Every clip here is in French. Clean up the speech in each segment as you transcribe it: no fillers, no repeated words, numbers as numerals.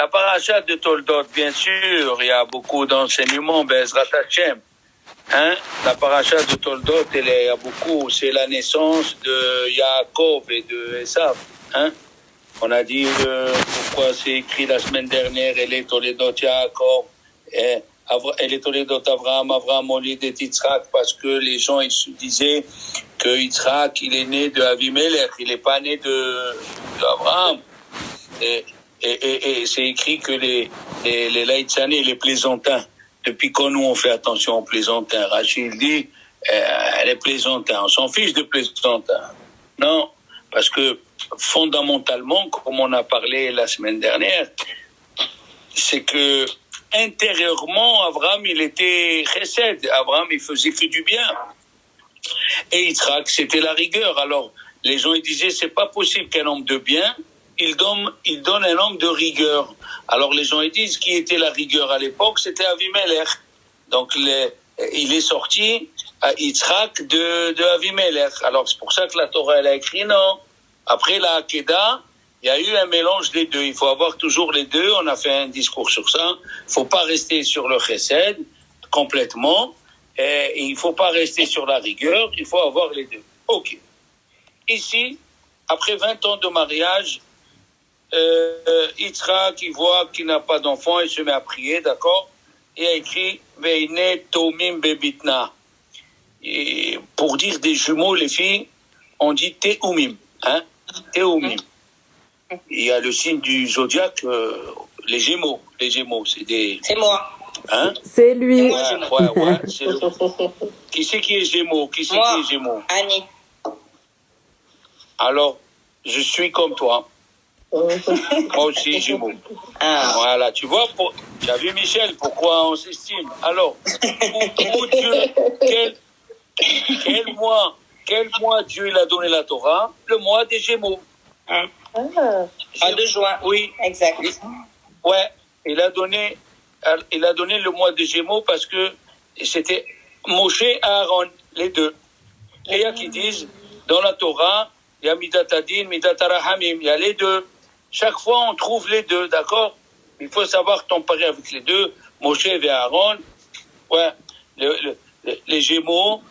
La paracha de Toldot, bien sûr, il y a beaucoup d'enseignements, Bezrat Hashem. Hein? La paracha de Toldot, il y a beaucoup, c'est la naissance de Yaakov et de Esav. Hein? On a dit pourquoi c'est écrit la semaine dernière, elle est Toledot Yaakov, elle est Toledot Abraham, Abraham on lit de Yitzhak, parce que les gens ils se disaient que Yitzhak il est né de Avimelech, il n'est pas né d'Abraham. Et c'est écrit que les Laïtsanés, les plaisantins, depuis quand nous on fait attention aux plaisantins, Rachid dit, les plaisantins, on s'en fiche de plaisantins. Non, parce que fondamentalement, comme on a parlé la semaine dernière, c'est que intérieurement, Abraham, il était chesed. Abraham, il faisait que du bien. Et Yitzhak, c'était la rigueur. Alors, les gens, ils disaient, c'est pas possible qu'un homme de bien, il donne un homme de rigueur. Alors, les gens, ils disent, qui était la rigueur à l'époque, c'était Avimelech. Donc, il est sorti à Yitzhak de Avimelech. Alors, c'est pour ça que la Torah, elle a écrit non. Après la Hakeda, il y a eu un mélange des deux. Il faut avoir toujours les deux. On a fait un discours sur ça. Il faut pas rester sur le chesed complètement. Et il faut pas rester sur la rigueur. Il faut avoir les deux. Ok. Ici, après 20 ans de mariage, Yitzhak, il voit qu'il n'a pas d'enfant, il se met à prier, d'accord? Et il a écrit Veine Tomim Bebitna. Et pour dire des jumeaux, les filles, on dit Teumim, hein? Teumim. Il y a le signe du zodiaque, les Gémeaux. Les Gémeaux, c'est des. C'est moi. Hein? C'est lui. Ouais, c'est le... Qui c'est qui est Gémeaux? Qui c'est qui est Gémeaux? Annie. Alors, je suis comme toi. Moi aussi, Gémeaux. Ah. Voilà, tu vois, tu as vu Michel, pourquoi on s'estime. Alors, où Dieu, quel mois Dieu il a donné la Torah? Le mois des Gémeaux. Ah. En 2 juin. Oui. Exact. Ouais, il a donné le mois des Gémeaux parce que c'était Moshe et Aaron, les deux. Et il y a qui disent, dans la Torah, il y a Midat Adin, Midat Arahamim, il y a les deux. Chaque fois, on trouve les deux, d'accord? Il faut savoir comparer avec les deux, Moshe et Aaron. Ouais, les Gémeaux,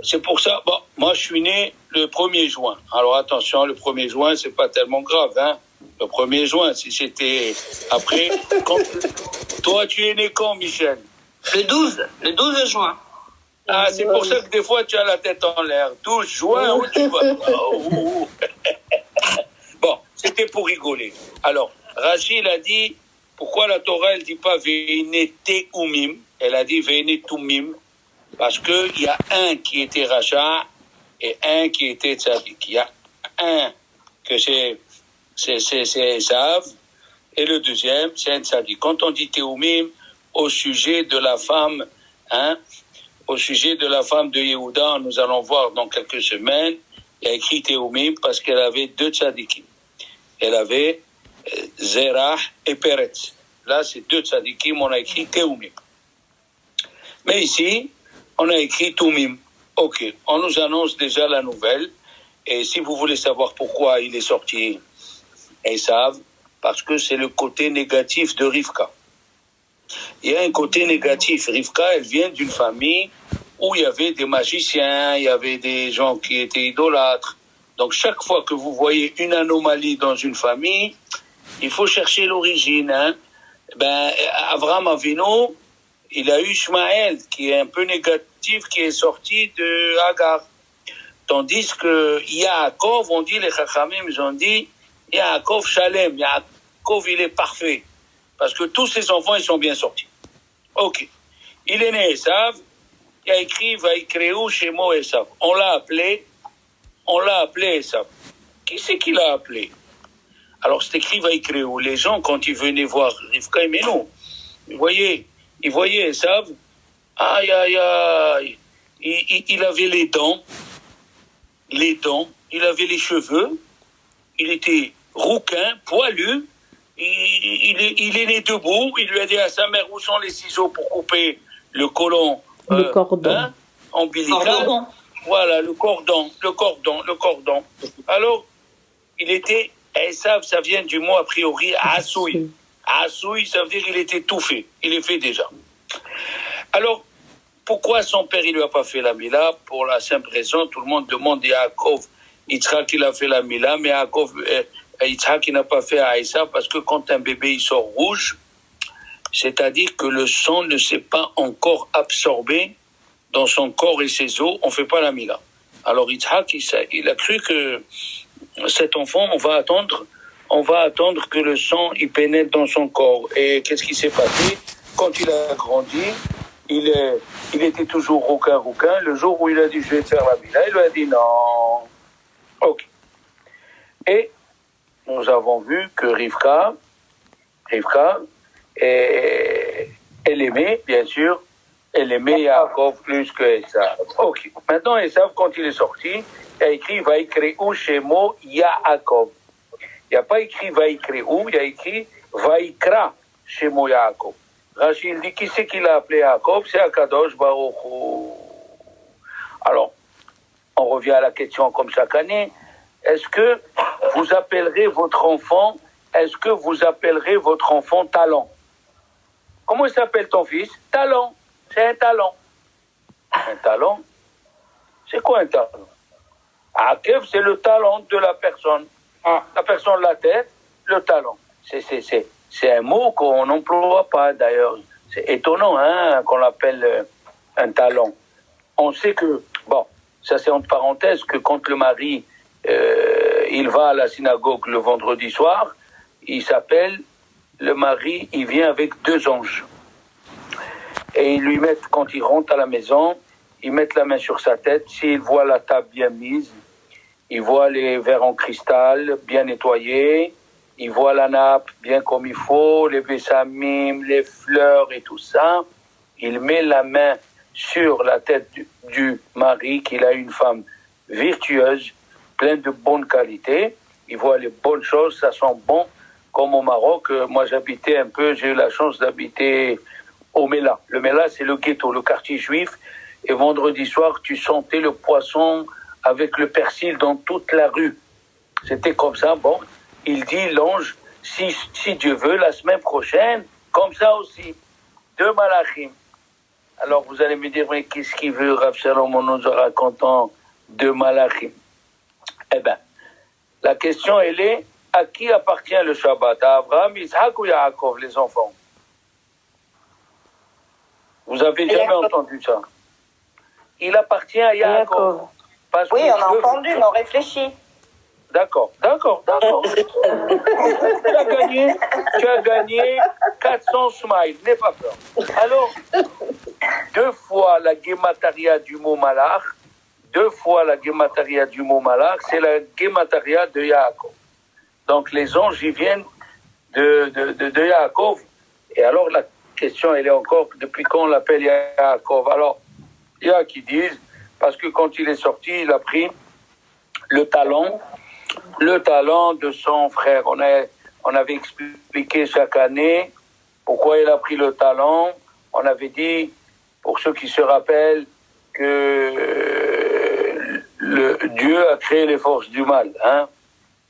c'est pour ça. Bon, moi, je suis né le 1er juin. Alors, attention, le 1er juin, c'est pas tellement grave, hein? Le 1er juin, si c'était après. Toi, tu es né quand, Michel? Le 12 juin. Ah, c'est pour ça que des fois, tu as la tête en l'air. 12 juin, où tu vas? Bon, c'était pour rigoler. Alors, Rachid a dit, pourquoi la Torah, elle dit pas Veine Teumim? Elle a dit Veine Tumim. Parce qu'il y a un qui était Racha et un qui était Tzadik. Il y a un que c'est Esav et le deuxième, c'est un Tzadik. Quand on dit Teumim, au sujet de la femme, hein, au sujet de la femme de Yehuda, nous allons voir dans quelques semaines, il y a écrit Teumim parce qu'elle avait 2 Tzadikim. Elle avait Zerah et Peretz. Là, c'est 2 Tzadikim, on a écrit Teumim. Mais ici, on a écrit Tumim. Ok, on nous annonce déjà la nouvelle. Et si vous voulez savoir pourquoi il est sorti Esav, parce que c'est le côté négatif de Rivka. Il y a un côté négatif. Rivka, elle vient d'une famille où il y avait des magiciens, il y avait des gens qui étaient idolâtres. Donc chaque fois que vous voyez une anomalie dans une famille, il faut chercher l'origine. Hein. Avraham Avinu, il a eu Ishmaël, qui est un peu négatif, qui est sorti de Hagar. Tandis que Yaakov, on dit, les Chachamim, ils ont dit, Yaakov Shalem, Yaakov, il est parfait. Parce que tous ses enfants, ils sont bien sortis. Ok. Il est né Esav, il a écrit, Vaikreu Shemo Esav. On l'a appelé Esav. Qui c'est qui l'a appelé? Alors, c'est écrit Vaikreu. Les gens, quand ils venaient voir Rivka, mais non. Vous voyez, il voyait Esav, aïe, il avait les dents, il avait les cheveux, il était rouquin, poilu, il est né debout, il lui a dit à sa mère où sont les ciseaux pour couper le côlon le cordon ombilical. Voilà, le cordon. Alors, il était, Esav, ça vient du mot a priori, Assoui. Asoui, ça veut dire qu'il était tout fait. Il est fait déjà. Alors, pourquoi son père il lui a pas fait la Mila? Pour la simple raison, tout le monde demande à Yaakov, Yitzhak il a fait la Mila, mais Yitzhak il n'a pas fait à Aïssa parce que quand un bébé il sort rouge, c'est-à-dire que le sang ne s'est pas encore absorbé dans son corps et ses os, on fait pas la Mila. Alors Yitzhak il a cru que cet enfant, on va attendre que le sang il pénètre dans son corps. Et qu'est-ce qui s'est passé? Quand il a grandi, il était toujours rouquin. Le jour où il a dit je vais te faire la Mila, il lui a dit non. Ok. Et nous avons vu que Rivka, elle aimait, bien sûr, elle aimait Yaakov plus que Esav. Ok. Maintenant, Esav, quand il est sorti, il a écrit Vaikreu Shemo Yaakov. Il n'y a pas écrit Vaikreu, il a écrit Vaikra Shemo Yaakov. Rachid dit qui c'est qui l'a appelé Yaakov? C'est Akadosh Baruch Hu. Alors, on revient à la question comme chaque année. Est-ce que vous appellerez votre enfant Talent? Comment il s'appelle ton fils? Talent. C'est un talent. Un talent? C'est quoi un talent? Akev, c'est le talent de la personne. La personne la tête, le talent. C'est un mot qu'on n'emploie pas d'ailleurs. C'est étonnant qu'on l'appelle un talent. On sait que, bon, ça c'est entre parenthèses, que quand le mari il va à la synagogue le vendredi soir, le mari, il vient avec 2 anges. Et ils lui mettent, quand il rentre à la maison, ils mettent la main sur sa tête. S'il voit la table bien mise, il voit les verres en cristal bien nettoyés, il voit la nappe bien comme il faut, les bessamim, les fleurs et tout ça. Il met la main sur la tête du mari, qu'il a une femme virtueuse, pleine de bonnes qualités. Il voit les bonnes choses, ça sent bon. Comme au Maroc, moi j'ai eu la chance d'habiter au Mela. Le Mela, c'est le ghetto, le quartier juif. Et vendredi soir, tu sentais le poisson avec le persil dans toute la rue. C'était comme ça. Bon, il dit, l'ange, si Dieu veut, la semaine prochaine, comme ça aussi, 2 malachim. Alors vous allez me dire, mais qu'est-ce qu'il veut, Rav Shalom, en nous racontant 2 malachim? Eh bien, la question, elle est, à qui appartient le Shabbat? À Abraham, Isaac ou Yaakov, les enfants? Vous avez jamais entendu ça? Il appartient à Yaakov. Oui, on a entendu, mais on réfléchit. D'accord. Tu as gagné 400 smiles, n'aie pas peur. Alors, 2 fois la guémataria du mot malach, c'est la guémataria de Yaakov. Donc les anges, ils viennent de Yaakov. Et alors la question, elle est encore, depuis quand on l'appelle Yaakov? Alors, il y a qui disent, parce que quand il est sorti, il a pris le talent de son frère. On avait expliqué chaque année pourquoi il a pris le talent. On avait dit, pour ceux qui se rappellent, que Dieu a créé les forces du mal.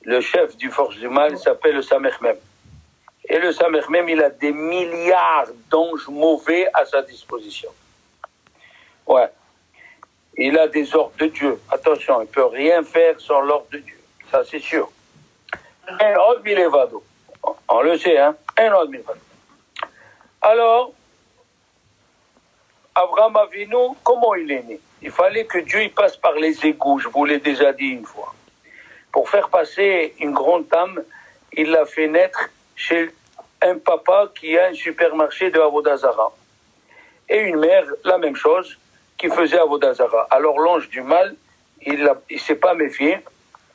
Le chef du force du mal s'appelle le Samech-Mem. Et le Samech-Mem, il a des milliards d'anges mauvais à sa disposition. Ouais. Il a des ordres de Dieu. Attention, il ne peut rien faire sans l'ordre de Dieu. Ça, c'est sûr. Un ordre milevado. On le sait, un ordre milevado. Alors, Abraham Avinu, comment il est né? Il fallait que Dieu il passe par les égouts, je vous l'ai déjà dit une fois. Pour faire passer une grande âme, il l'a fait naître chez un papa qui a un supermarché de Avodah Zara. Et une mère, la même chose, qui faisait Avodah Zara. Alors l'ange du mal, il s'est pas méfié.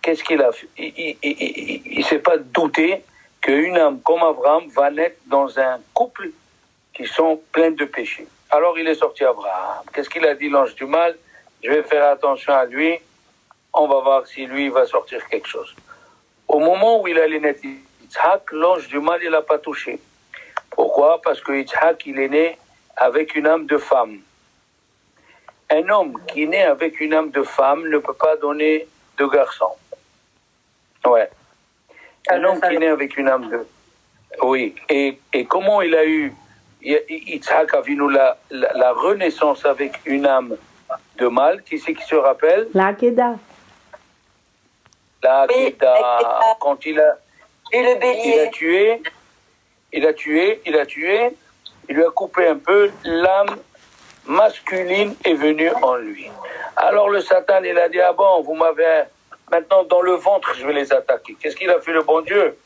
Qu'est-ce qu'il a fait? Il s'est pas douté qu'une âme comme Abraham va naître dans un couple qui sont pleins de péchés. Alors il est sorti Abraham. Qu'est-ce qu'il a dit l'ange du mal? Je vais faire attention à lui. On va voir si lui va sortir quelque chose. Au moment où il allait naître Yitzhak, l'ange du mal, il l'a pas touché. Pourquoi? Parce que Yitzhak, il est né avec une âme de femme. Un homme qui naît avec une âme de femme ne peut pas donner de garçon. Ouais. Un homme qui naît avec une âme Oui, et comment il a eu, Yitzhak Avinu, la renaissance avec une âme de mâle, qui c'est qui se rappelle? La Akedah. La Oui, Akedah, quand Et le il a bélier. tué, il lui a coupé un peu, l'âme masculine est venue en lui. Alors le Satan, il a dit, ah bon, vous m'avez, maintenant dans le ventre, je vais les attaquer. Qu'est-ce qu'il a fait le bon Dieu?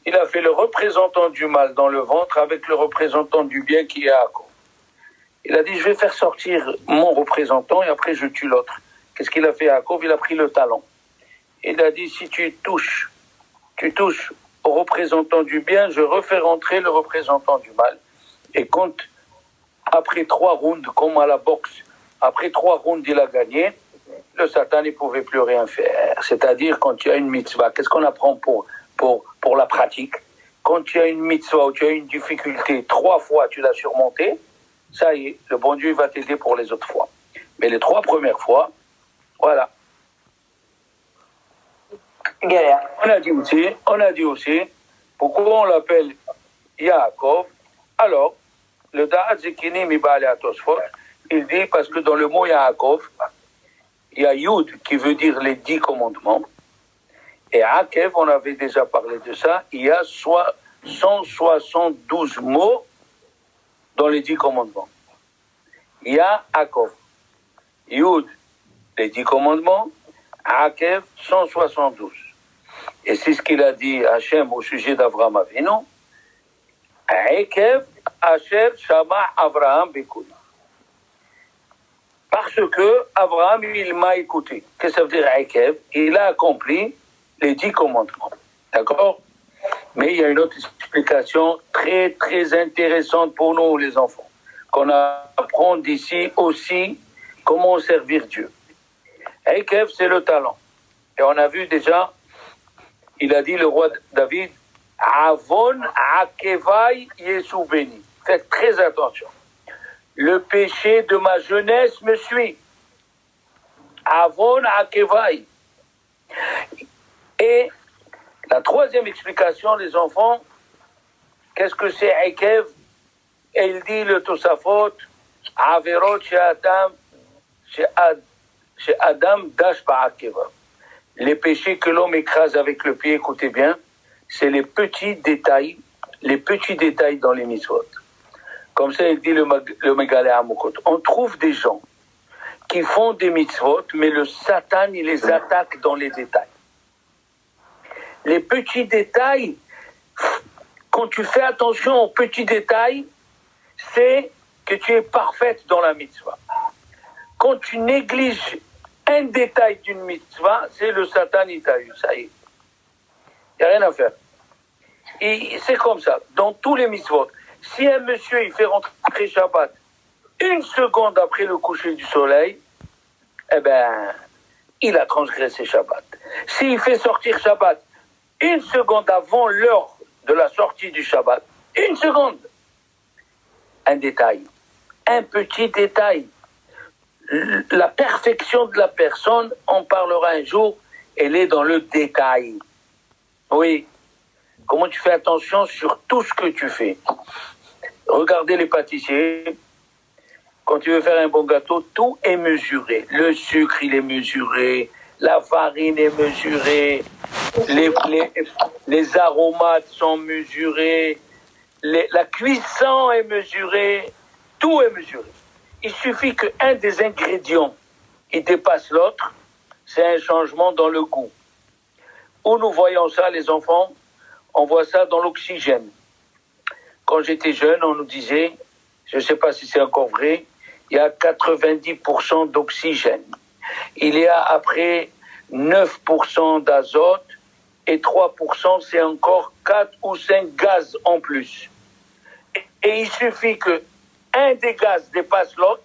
Il a fait le représentant du mal dans le ventre avec le représentant du bien qui est Yaakov. Il a dit, je vais faire sortir mon représentant et après je tue l'autre. Qu'est-ce qu'il a fait Yaakov? Il a pris le talon. Il a dit, si tu touches au représentant du bien, je refais rentrer le représentant du mal. Et quand, après 3 rounds, comme à la boxe, après 3 rounds, il a gagné, le Satan ne pouvait plus rien faire. C'est-à-dire, quand tu as une mitzvah, qu'est-ce qu'on apprend pour la pratique? Quand tu as une mitzvah ou tu as une difficulté, 3 fois tu l'as surmontée, ça y est, le bon Dieu va t'aider pour les autres fois. Mais les 3 premières fois, voilà. Galère. On a dit aussi, pourquoi on l'appelle Yaakov? Alors, le Da'at Zekini Mibale Atosfot, il dit, parce que dans le mot Yaakov, il y a Yud qui veut dire les 10 commandements, et Akev, on avait déjà parlé de ça, il y a 172 mots dans les 10 commandements. Il y a Yaakov, Yud, les 10 commandements, Akev, 172. Et c'est ce qu'il a dit Hachem au sujet d'Avraham Avinu. Akev, Hachem, Shama, Avraham, Bekul. Parce que Avraham, il m'a écouté. Qu'est-ce que ça veut dire Akev? Il a accompli les 10 commandements. D'accord? Mais il y a une autre explication très, très intéressante pour nous, les enfants, qu'on apprend d'ici aussi comment servir Dieu. Akev, c'est le talent. Et on a vu déjà, il a dit le roi David, Avon Akevai Yesu béni. Faites très attention. Le péché de ma jeunesse me suit. Avon Akevai. Et la troisième explication, les enfants, qu'est-ce que c'est Akev? Et il dit le Tosafot, Averot chez Adam Dash Ba'akeva. Les péchés que l'homme écrase avec le pied, écoutez bien, c'est les petits détails dans les mitzvot. Comme ça, il dit le Megalé Amokot. On trouve des gens qui font des mitzvot, mais le Satan, il les attaque dans les détails. Les petits détails, quand tu fais attention aux petits détails, c'est que tu es parfaite dans la mitzvah. Quand tu négliges un détail d'une mitzvah, c'est le Satan, il t'a eu, ça y est. Il n'y a rien à faire. Et c'est comme ça, dans tous les mitzvot. Si un monsieur, il fait rentrer Shabbat 1 seconde après le coucher du soleil, eh ben, il a transgressé Shabbat. S'il fait sortir Shabbat 1 seconde avant l'heure de la sortie du Shabbat, 1 seconde, un détail, un petit détail. La perfection de la personne, on parlera un jour, elle est dans le détail. Oui. Comment tu fais attention sur tout ce que tu fais. Regardez les pâtissiers. Quand tu veux faire un bon gâteau, tout est mesuré. Le sucre, il est mesuré. La farine est mesurée. Les aromates sont mesurés. La cuisson est mesurée. Tout est mesuré. Il suffit qu'un des ingrédients il dépasse l'autre, c'est un changement dans le goût. Où nous voyons ça, les enfants? On voit ça dans l'oxygène. Quand j'étais jeune, on nous disait, je ne sais pas si c'est encore vrai, il y a 90% d'oxygène. Il y a après 9% d'azote et 3% c'est encore 4 ou 5 gaz en plus. Et il suffit que un des gaz dépasse l'autre,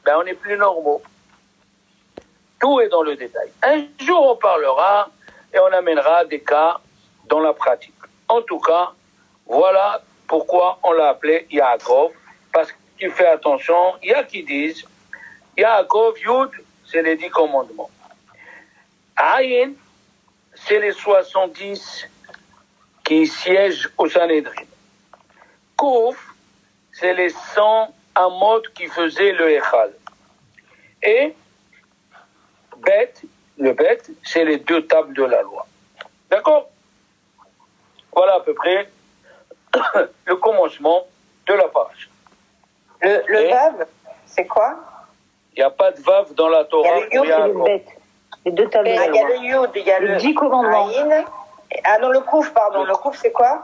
ben on n'est plus normaux. Tout est dans le détail. Un jour on parlera et on amènera des cas dans la pratique. En tout cas, voilà pourquoi on l'a appelé Yaakov, parce qu'il fait attention, il y a qui disent, Yaakov, Yud, c'est les 10 commandements. Ayin, c'est les 70 qui siègent au Sanhédrin. Kouf, c'est les 100 amot qui faisaient le Echal. Et Bet, le Bet, c'est les 2 tables de la loi. D'accord? Voilà à peu près le commencement de la page. Le Vav, c'est quoi? Il n'y a pas de Vav dans la Torah. Il y a le Yud et le Bet. Les 2 tables de la Il y a loi. le Yud, il y a le 10 commandements. Aïn. Ah non, le Kouf, pardon. Le Kouf, c'est quoi?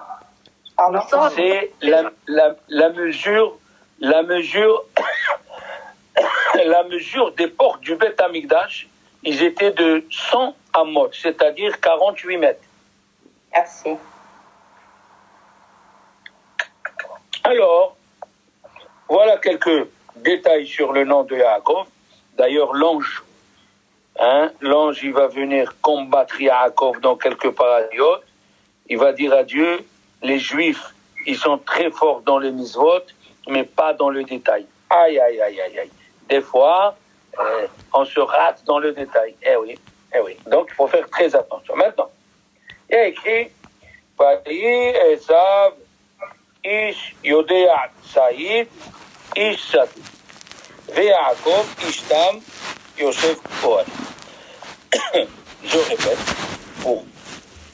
Pardon. C'est la mesure la mesure des portes du Beth Amikdash. Ils étaient de 100 amot, c'est-à-dire 48 mètres. Merci. Alors, voilà quelques détails sur le nom de Yaakov. D'ailleurs, l'ange, il va venir combattre Yaakov dans quelques paradiotes. Il va dire à Dieu, les Juifs, ils sont très forts dans les mitzvot, mais pas dans le détail. Aïe, aïe, aïe, aïe, aïe. Des fois, on se rate dans le détail. Eh oui. Donc, il faut faire très attention. Maintenant, il y a écrit, Vayi Esav Ish Yodea Saïd Ish Sadi Ve'Yaakov Ishtam Yosef Ohad. Je répète, pour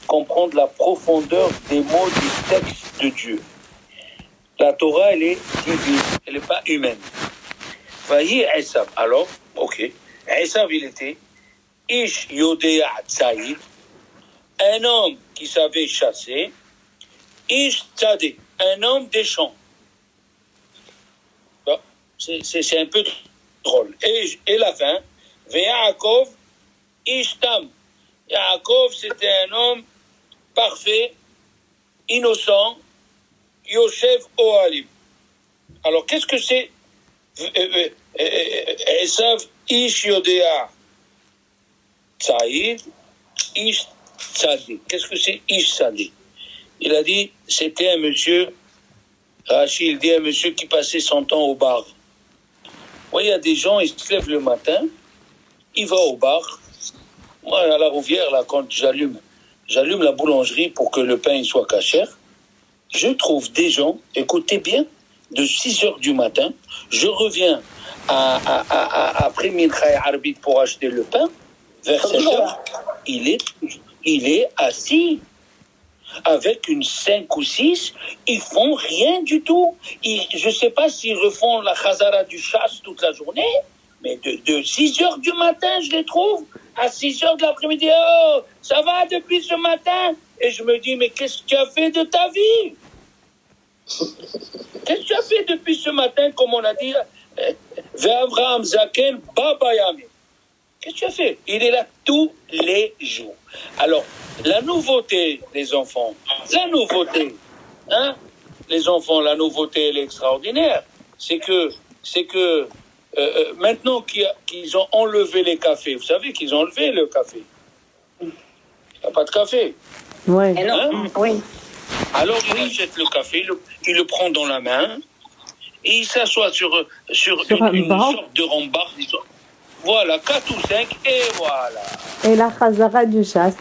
comprendre la profondeur des mots du texte de Dieu. La Torah, elle est divine, elle n'est pas humaine. Vayi Esav. Alors, ok. Esav, il était Ish Yodea Saïd, un homme qui savait chasser, Ish Tzadé, un homme des champs. Bon, c'est un peu drôle. Et la fin, Ve'Yaakov Ishtam. Yaakov, c'était un homme parfait, innocent, Yoshev Ohalim. Alors, qu'est-ce que c'est Esav Ish Yodea Tzaïd Ish Tzadé. Qu'est-ce que c'est Ish Tzadé? Il a dit, c'était un monsieur, Rachid, il dit un monsieur qui passait son temps au bar. Vous voyez, il y a des gens, ils se lèvent le matin, ils vont au bar. Moi, à la Rouvière, là, quand j'allume la boulangerie pour que le pain il soit cachère, je trouve des gens, écoutez bien, de 6 heures du matin, je reviens après Mincha et Arbit pour acheter le pain, vers 7 heures, il est assis. Avec une 5 ou 6, ils font rien du tout. Je ne sais pas s'ils refont la chazara du chasse toute la journée, mais de 6 heures du matin, je les trouve, à 6 heures de l'après-midi. Oh, ça va depuis ce matin? Et je me dis, mais qu'est-ce que tu as fait de ta vie? Qu'est-ce que tu as fait depuis ce matin, comme on a dit, Ve'Avraham Zaken Babayami? Qu'est-ce que tu as fait? Il est là tous les jours. Alors, la nouveauté, les enfants, les enfants, la nouveauté, elle est extraordinaire. C'est que maintenant qu'ils ont enlevé les cafés, vous savez qu'ils ont enlevé le café. Il n'y a pas de café. Ouais. Oui. Alors, il achète le café, il le prend dans la main, et il s'assoit sur une sorte de rambarde. Voilà, 4 ou 5, et voilà. Et la chazara du chasse.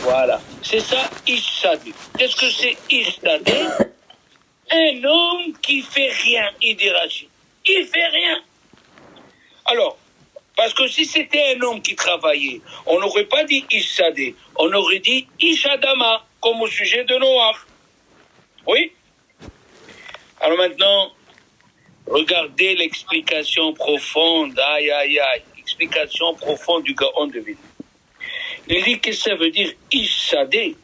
Voilà, c'est ça, Ishadé. Qu'est-ce que c'est Ishadé? Un homme qui fait rien, il dit Rachid. Il fait rien. Alors, parce que si c'était un homme qui travaillait, on n'aurait pas dit Ishadé, on aurait dit Ishadama, comme au sujet de Noach. Oui? Alors maintenant, regardez l'explication profonde, aïe, aïe, aïe, explication profonde du Gaon de Vilna. Il dit que ça veut dire Ishadé.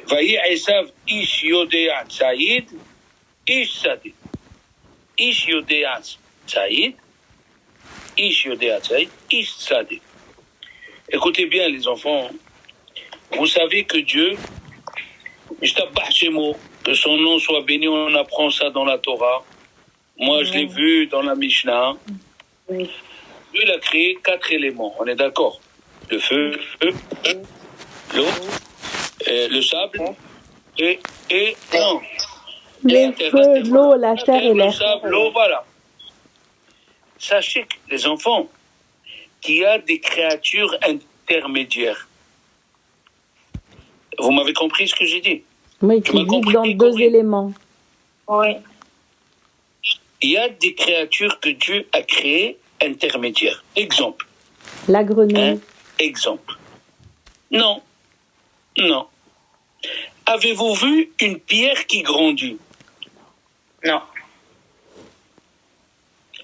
Vayi Esav Ish Yodea Tzaïd, Ishadé. Ish Yodea Tzaïd, Ishadé. Écoutez bien les enfants, vous savez que Dieu, que son nom soit béni, on apprend ça dans la Torah. Moi, je l'ai vu dans la Mishnah. Oui. Dieu, il a créé 4 éléments, on est d'accord? Le feu, l'eau, le sable et non. Le feu, l'eau, la terre et l'air. Le sable, l'eau, voilà. Sachez, les enfants, qu'il y a des créatures intermédiaires. Vous m'avez compris ce que j'ai dit? Oui, Tu qui m'as vivent compris, dans deux Corinne? éléments. Oui. Il y a des créatures que Dieu a créées intermédiaires. Exemple. La grenouille. Exemple. Non. Non. Avez-vous vu une pierre qui grandit? Non.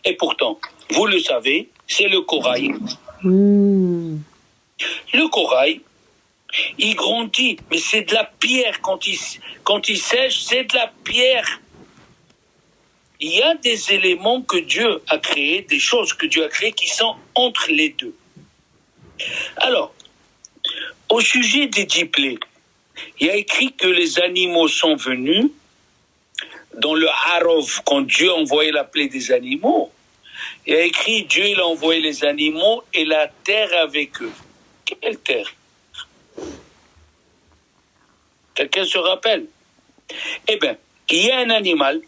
Et pourtant, vous le savez, c'est le corail. Hmm. Le corail, il grandit, mais c'est de la pierre. Quand il sèche, c'est de la pierre. Il y a des éléments que Dieu a créés, des choses que Dieu a créées qui sont entre les deux. Alors, au sujet des 10 plaies, il y a écrit que les animaux sont venus dans le Harov, quand Dieu a envoyé la plaie des animaux. Il y a écrit Dieu il a envoyé les animaux et la terre avec eux. Quelle terre? Quelqu'un se rappelle? Eh bien, il y a un animal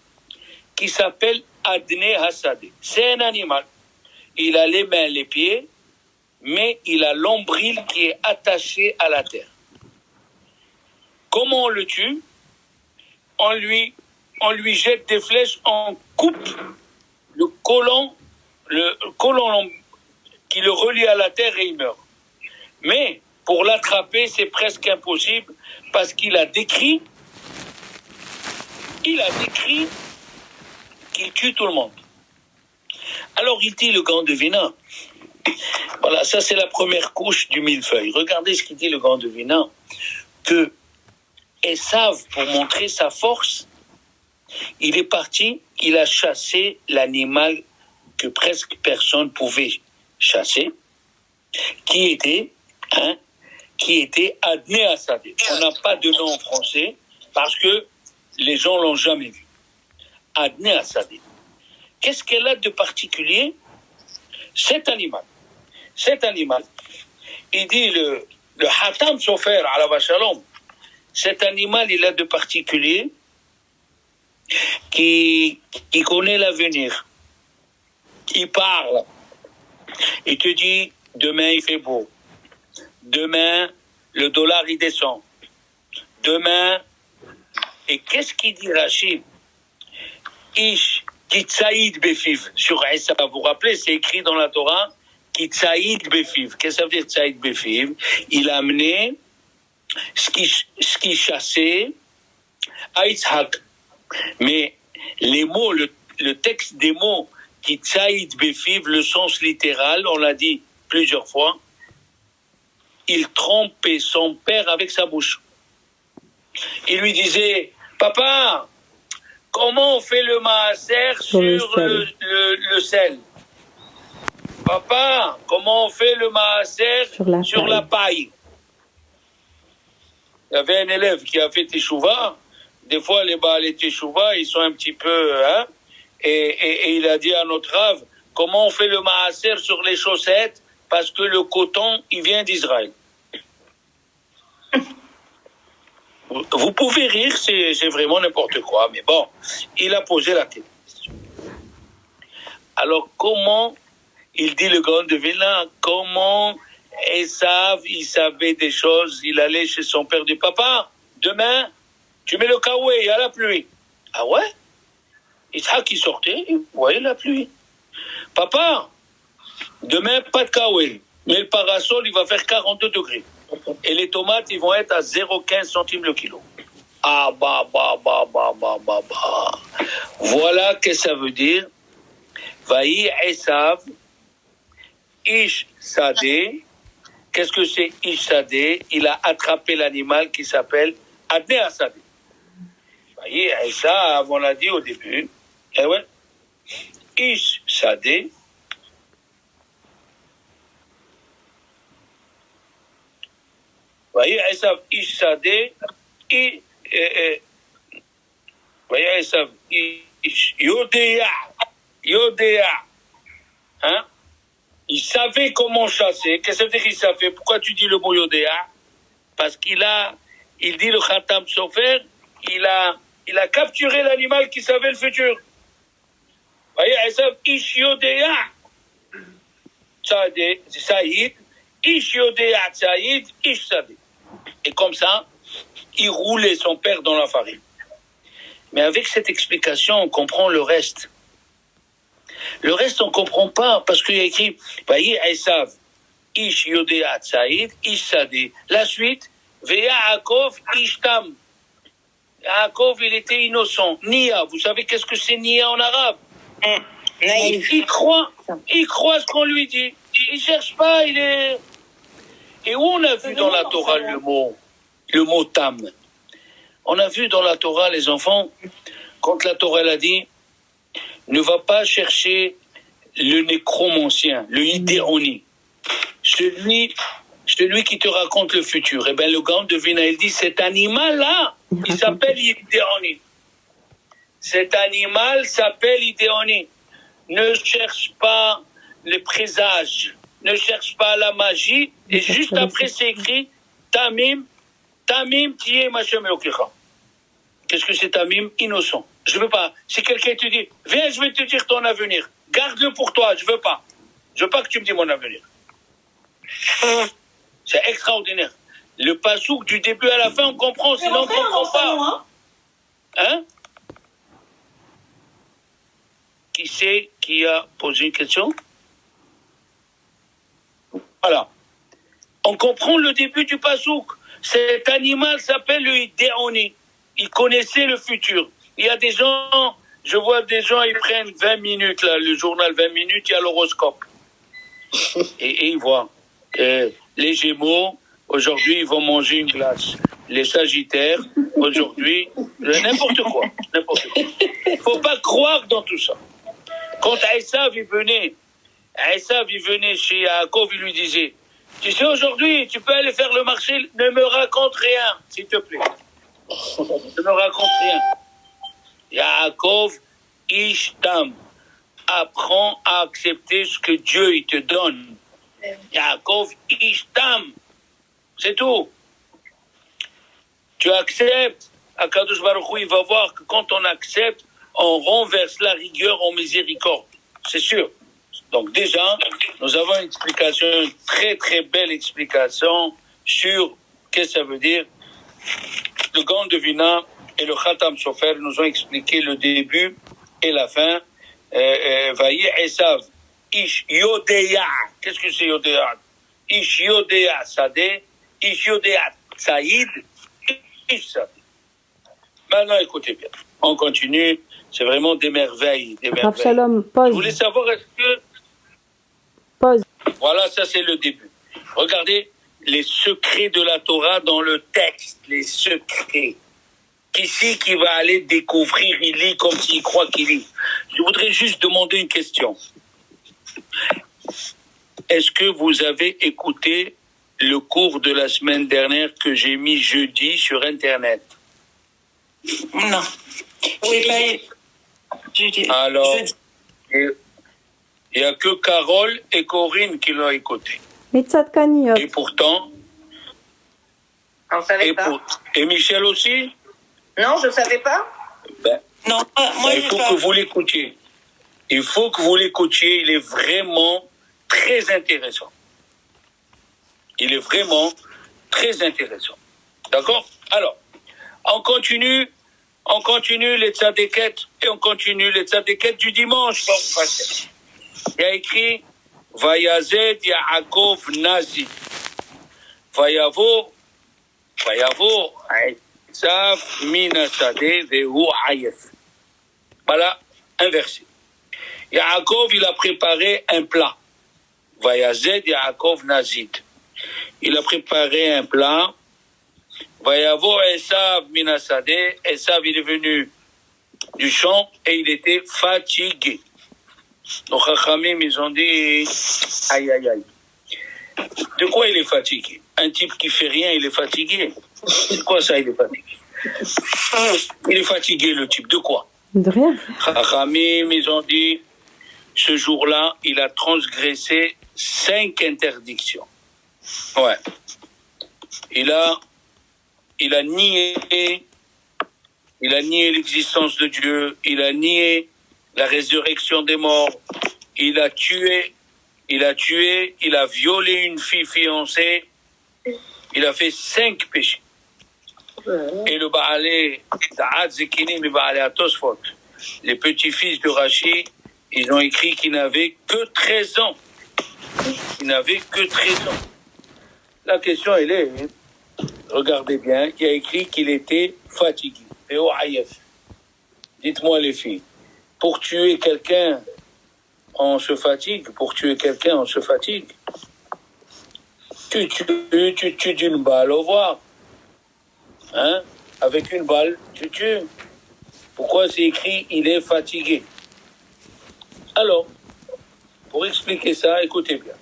qui s'appelle Adné Hassadé. C'est un animal. Il a les mains, les pieds, mais il a l'ombril qui est attaché à la terre. Comment on le tue? On lui jette des flèches, on coupe le côlon qui le relie à la terre et il meurt. Mais pour l'attraper, c'est presque impossible parce qu'il a décrit qu'il tue tout le monde. Alors il dit le grand devinant. Voilà, ça c'est la première couche du millefeuille. Regardez ce qu'il dit le grand devinant. Que Esav, pour montrer sa force, il est parti, il a chassé l'animal que presque personne pouvait chasser, qui était Adné Hassadé. On n'a pas de nom en français parce que les gens l'ont jamais vu. Adné Hassadé. Qu'est-ce qu'elle a de particulier? Cet animal, il dit le Hatam Sofer ala Shalom, cet animal, il a de particulier qui connaît l'avenir. Il parle. Il te dit, demain il fait beau. Demain, le dollar il descend. Demain, et qu'est-ce qu'il dit Rachid? Ish, Kitsaïd Befiv. Sur Issa, vous vous rappelez, c'est écrit dans la Torah, Kitsaïd Befiv. Qu'est-ce que ça veut dire Kitsaïd Befiv? Il a amené ce qui chassait à Yitzhak. Mais les mots, le texte des mots Kitsaïd Befiv, le sens littéral, on l'a dit plusieurs fois, il trompait son père avec sa bouche. Il lui disait, papa, comment on fait le maaser sur le sel? Papa, comment on fait le maaser sur la paille? Il y avait un élève qui a fait teshuva. Des fois, les teshuva, ils sont un petit peu... et il a dit à notre rave, comment on fait le maaser sur les chaussettes? Parce que le coton, il vient d'Israël. Vous pouvez rire, c'est vraiment n'importe quoi. Mais bon, il a posé la question. Alors, comment, il dit le grand devin, comment Esav, il savait des choses, il allait chez son père du papa, demain, tu mets le kaoué, il y a la pluie. Ah ouais? Yitzhak qui sortait, il voyait la pluie. Papa, demain, pas de kaoué, mais le parasol, il va faire 42 degrés. Et les tomates, ils vont être à 0,15 centimes le kilo. Ah bah. Voilà ce que ça veut dire. Vaï Esav, Ish Sadeh. Qu'est-ce que c'est Ish Sadeh? Il a attrapé l'animal qui s'appelle Adné Hassadé. Vaï Esav, on l'a dit au début. Eh ouais. Ish Sadeh. Voyez, Esav, Ish Sadeh, voyez, Esav, Ish Yodéa, hein? Il savait comment chasser. Qu'est-ce que ça veut dire qu'il savait? Pourquoi tu dis le mot Yodéa? Parce il dit le Khatam Sofer, il a capturé l'animal qui savait le futur. Voyez, Esav, Ish Yodéa, Saïd, Ish Yodéa, Saïd, Ish Sadeh. Et comme ça, il roulait son père dans la farine. Mais avec cette explication, on comprend le reste. Le reste, on ne comprend pas, parce qu'il y a écrit, voyez, Esav, Ish Yodea Tsaïd, Ish Sadeh. La suite, Ve'Yaakov Ish Tam. Yaakov, il était innocent. Nia, vous savez qu'est-ce que c'est Nia en arabe? Naïf. Il croit ce qu'on lui dit. Il cherche pas, il est... Et où on a vu dans la Torah le mot Tam? On a vu dans la Torah, les enfants, quand la Torah l'a dit, ne va pas chercher le nécromancien, le idéoni, celui qui te raconte le futur. Eh bien, le gars devine, il dit, cet animal-là, il s'appelle idéoni. Cet animal s'appelle idéoni. Ne cherche pas les présages, ne cherche pas la magie, et juste après c'est écrit, Tamim, tiye Machem Elokecha. Qu'est-ce que c'est Tamim? Innocent. Je veux pas. Si quelqu'un te dit, viens, je vais te dire ton avenir. Garde-le pour toi, je veux pas. Je veux pas que tu me dises mon avenir. C'est extraordinaire. Le pasouk du début à la fin, on comprend, sinon on comprend pas. Hein? Qui c'est qui a posé une question? Voilà. On comprend le début du pasouk. Cet animal s'appelle le Idéoni. Il connaissait le futur. Il y a des gens, je vois des gens, ils prennent 20 minutes, là, le journal 20 minutes, il y a l'horoscope. Et ils voient. Les Gémeaux, aujourd'hui, ils vont manger une glace. Les Sagittaires, aujourd'hui, n'importe quoi. Il ne faut pas croire dans tout ça. Quand Esav, il venait chez Yaakov, il lui disait, tu sais, aujourd'hui, tu peux aller faire le marché, ne me raconte rien, s'il te plaît. Ne me raconte rien. Yaakov, Ishtam, apprends à accepter ce que Dieu il te donne. Yaakov, Ishtam, c'est tout. Tu acceptes, Akadosh Baruch Hu, il va voir que quand on accepte, on renverse la rigueur en miséricorde. C'est sûr. Donc déjà, nous avons une explication, une très très belle explication sur qu'est-ce que ça veut dire. Le Gaon de Vilna et le Khatam Sofer nous ont expliqué le début et la fin. Vaïe Esav, Ish Yodea. Qu'est-ce que c'est Yodea? Ish Yodea Sadeh, Ish Yodea Saïd, Ish Sadeh. Maintenant, écoutez bien. On continue. C'est vraiment des merveilles. Rav Shalom, pause. Je voulais savoir, est-ce que... Pause. Voilà, ça c'est le début. Regardez les secrets de la Torah dans le texte. Les secrets. Qui c'est qui va aller découvrir? Il lit comme s'il croit qu'il lit. Je voudrais juste demander une question. Est-ce que vous avez écouté le cours de la semaine dernière que j'ai mis jeudi sur Internet? Non. Oui, alors, il n'y a que Carole et Corinne qui l'ont écouté. Et pourtant... On ne savait pas. Et Michel aussi? Non, je ne savais pas. Non, moi, il faut que vous l'écoutiez. Il faut que vous l'écoutiez. Il est vraiment très intéressant. Il est vraiment très intéressant. D'accord? Alors, on continue les tzadékets et on continue les tzadékets du dimanche. Il y a écrit Vayazed Yaakov Nazi. Vayavo Esav Minasadeh Vehu Ayef. Voilà un verset. Yaakov, il a préparé un plat. Vayazed Yaakov Nazid. Il a préparé un plat. Vayavo Esav Minasadeh. Esav, il est venu du champ et il était fatigué. Nos chachamim, ils ont dit aïe aïe aïe. De quoi il est fatigué? Un type qui fait rien, il est fatigué. C'est quoi ça, il est fatigué? Il est fatigué, le type. De quoi? De rien. Chachamim, ils ont dit, ce jour-là, il a transgressé 5 interdictions. Ouais. Il a nié l'existence de Dieu, il a nié la résurrection des morts, il a tué, il a violé une fille fiancée, il a fait 5 péchés. Et le Baalé, Da'at Zekinim et Baalé Atosfot, les petits-fils de Rashi, ils ont écrit qu'ils n'avaient que 13 ans. Ils n'avaient que 13 ans. La question, elle est, regardez bien, il y a écrit qu'il était fatigué. Dites-moi les filles, pour tuer quelqu'un, on se fatigue. Pour tuer quelqu'un, on se fatigue. Tu tues d'une balle, au revoir. Hein? Avec une balle, tu tues. Pourquoi c'est écrit, il est fatigué? Alors, pour expliquer ça, écoutez bien.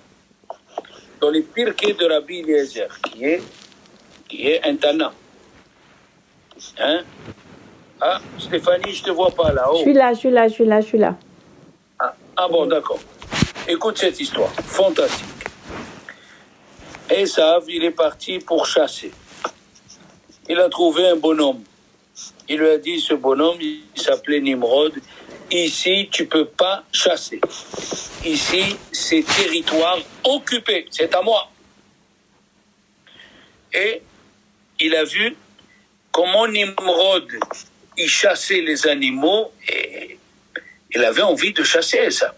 Dans les Pirkei de Rabbi Eliezer, qui est un Tana. Hein? Ah, Stéphanie, je te vois pas là-haut. Je suis là. Ah bon, d'accord. Écoute cette histoire, fantastique. Esav, il est parti pour chasser. Il a trouvé un bonhomme. Il lui a dit, ce bonhomme, il s'appelait Nimrod, ici, tu peux pas chasser. Ici, c'est territoire occupé, c'est à moi. Et il a vu comment Nimrod, il chassait les animaux et il avait envie de chasser ça.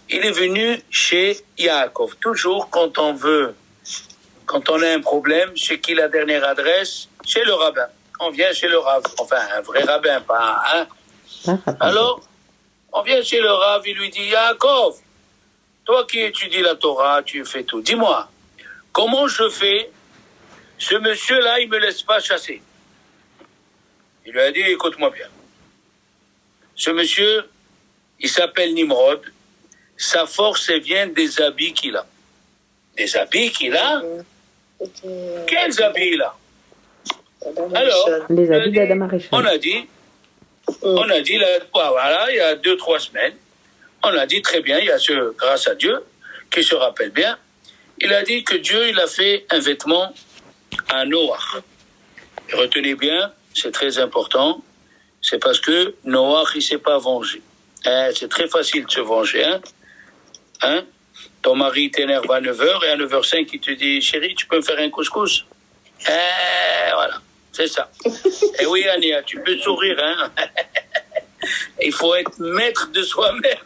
Il est venu chez Yaakov. Toujours quand on a un problème, chez qui la dernière adresse? Chez le rabbin. On vient chez le rav. Enfin, un vrai rabbin, pas un. Alors, on vient chez le rav, il lui dit, Yaakov, toi qui étudies la Torah, tu fais tout. Dis-moi, comment je fais? Ce monsieur-là, il me laisse pas chasser. Il lui a dit, écoute-moi bien. Ce monsieur, il s'appelle Nimrod. Sa force, elle vient des habits qu'il a. Des habits qu'il a? Quels habits il a? Alors, les habits d'Adam Arishon. on a dit, là, voilà, il y a 2-3 semaines, on a dit très bien, il y a grâce à Dieu, qui se rappelle bien, il a dit que Dieu, il a fait un vêtement à Noah. Et retenez bien, c'est très important, c'est parce que Noah, il s'est pas vengé. C'est très facile de se venger, hein? Ton mari t'énerve à 9h et à 9h05, il te dit, chérie, tu peux me faire un couscous? Voilà, c'est ça. Et oui, Ania, tu peux sourire, hein? Il faut être maître de soi-même.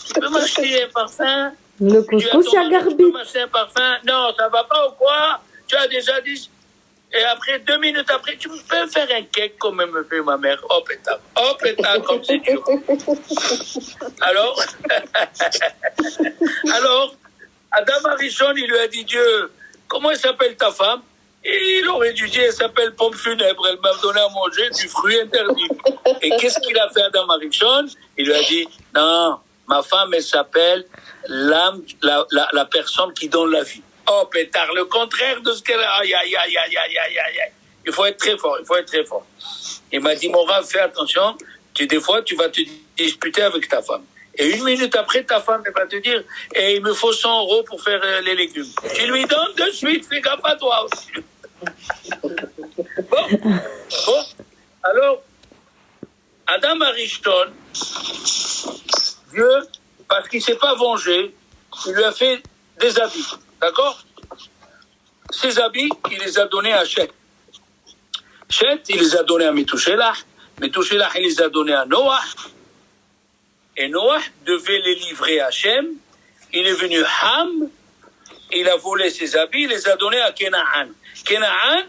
Tu peux m'acheter un parfum? Le couscous, il y a Garbi. Tu peux m'acheter un parfum? Non, ça va pas ou quoi? Tu as déjà dit... Et après, 2 minutes après, tu peux faire un cake comme me fait ma mère. Hop et tac, comme c'est dur. Alors, Adam Arishon, il lui a dit, Dieu, comment elle s'appelle ta femme? Et il aurait dû dire, elle s'appelle pomme funèbre, elle m'a donné à manger du fruit interdit. Et qu'est-ce qu'il a fait Adam Arishon? Il lui a dit, non, ma femme, elle s'appelle l'âme, la personne qui donne la vie. Oh, pétard, le contraire de ce qu'elle a. Aïe. Il faut être très fort. Il m'a dit, mon Rav, fais attention, des fois, tu vas te disputer avec ta femme. Et 1 minute après, ta femme, elle va te dire, il me faut 100 € pour faire les légumes. Tu lui donnes de suite, fais gaffe à toi aussi. Bon. Alors, Adam Arishon, Dieu, parce qu'il ne s'est pas vengé, il lui a fait des habits. D'accord? Ces habits, il les a donnés à Chet. Chet, il les a donnés à Metouchelah. Metouchelah, il les a donnés à Noah. Et Noah devait les livrer à Shem. Il est venu Ham. Il a volé ses habits. Il les a donnés à Kenaan. Kenaan,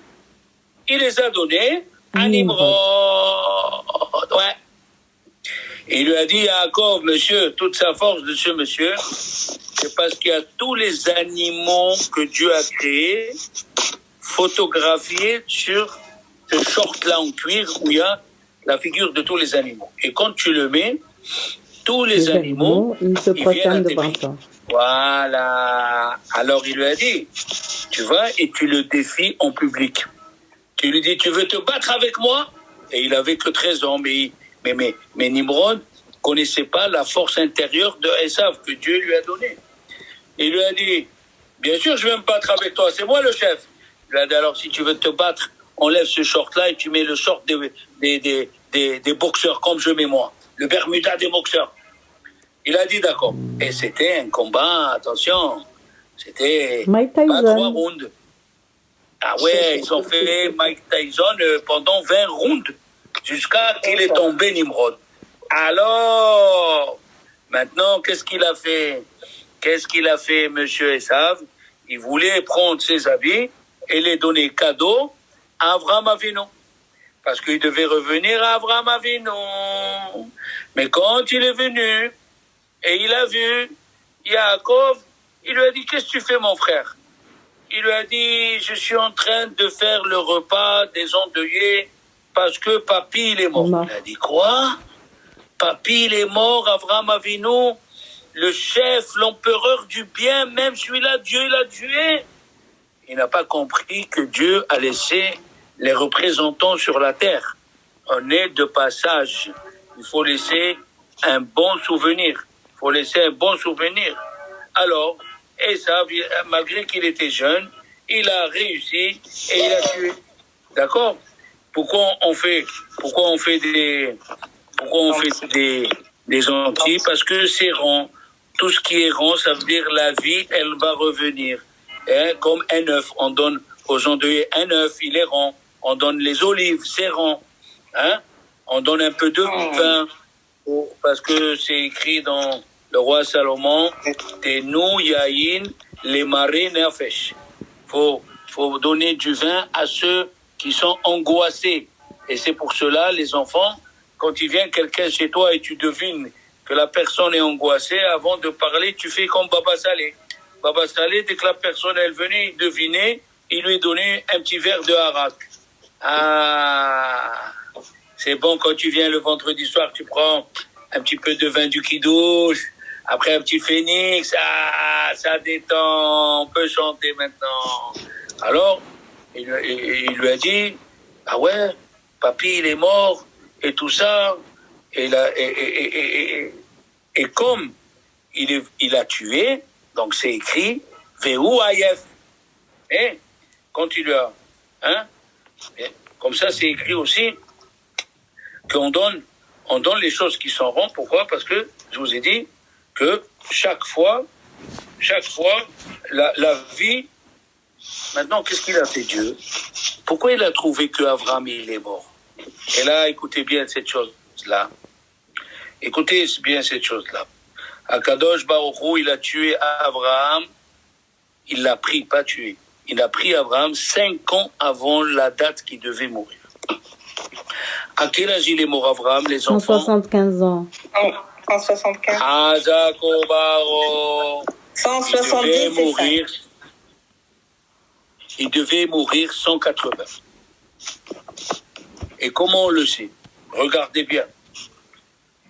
il les a donnés à Nimrod. Ouais. Il lui a dit, Yaakov, monsieur, toute sa force de ce monsieur, c'est parce qu'il y a tous les animaux que Dieu a créés, photographiés sur ce short-là en cuir où il y a la figure de tous les animaux. Et quand tu le mets, tous les animaux, ils se protègent devant toi. Voilà. Alors il lui a dit, tu vas et tu le défies en public. Tu lui dis, tu veux te battre avec moi? Et il avait que 13 ans, mais Nimrod connaissait pas la force intérieure de Esav que Dieu lui a donnée. Il lui a dit, bien sûr, je vais me battre avec toi, c'est moi le chef. Il lui a dit, alors si tu veux te battre, enlève ce short-là et tu mets le short des boxeurs, comme je mets moi, le Bermuda des boxeurs. Il a dit d'accord. Et c'était un combat, attention, c'était pas 3 rounds. Ah ouais, ils ont fait Mike Tyson pendant 20 rounds jusqu'à qu'il est tombé Nimrod. Alors, maintenant, qu'est-ce qu'il a fait? Qu'est-ce qu'il a fait, monsieur Esav? Il voulait prendre ses habits et les donner cadeau à Avraham Avinu. Parce qu'il devait revenir à Avraham Avinu. Mais quand il est venu et il a vu Yaakov, il lui a dit, qu'est-ce que tu fais, mon frère? Il lui a dit, je suis en train de faire le repas des endeuillés parce que papy, il est mort. Il a dit, quoi? Papy, il est mort, Avraham Avinu, le chef, l'empereur du bien, même celui-là, Dieu, il a tué. Il n'a pas compris que Dieu a laissé les représentants sur la terre. On est de passage. Il faut laisser un bon souvenir. Il faut laisser un bon souvenir. Alors, Esav, malgré qu'il était jeune, il a réussi et il a tué. D'accord? Pourquoi on fait des Antilles? Parce que c'est rond. Tout ce qui est rond, ça veut dire la vie, elle va revenir. Hein? Comme un œuf, on donne aux endeuillés un œuf, il est rond. On donne les olives, c'est rond. Hein? On donne un peu de vin, parce que c'est écrit dans le roi Salomon, Tenu Yahin les marées nefesh. Faut donner du vin à ceux qui sont angoissés. Et c'est pour cela, les enfants, quand il vient quelqu'un chez toi et tu devines que la personne est angoissée, avant de parler, tu fais comme Baba Salé. Baba Salé, dès que la personne elle venait, il devinait, il lui donnait un petit verre de harak. Ah, c'est bon quand tu viens le vendredi soir, tu prends un petit peu de vin du Kidouche, après un petit phénix, ça détend, on peut chanter maintenant. Alors, il lui a dit, ah ouais, papy il est mort, et tout ça, et comme il a tué, donc c'est écrit, Vehu Ayef. Et quand il lui a, hein, comme ça c'est écrit aussi, qu'on donne les choses qui sont rondes. Pourquoi? Parce que je vous ai dit que chaque fois, la vie. Maintenant, qu'est-ce qu'il a fait Dieu? Pourquoi il a trouvé que Abraham il est mort? Et là, écoutez bien cette chose-là. Écoutez bien cette chose-là. Akadosh Baruch Hu, il a tué Abraham. Il l'a pris, pas tué. Il a pris Abraham 5 ans avant la date qu'il devait mourir. À quel âge il est mort Abraham, les enfants? 175 ans. 175. Azakobaro. 170, Il devait mourir 180. Et comment on le sait? Regardez bien.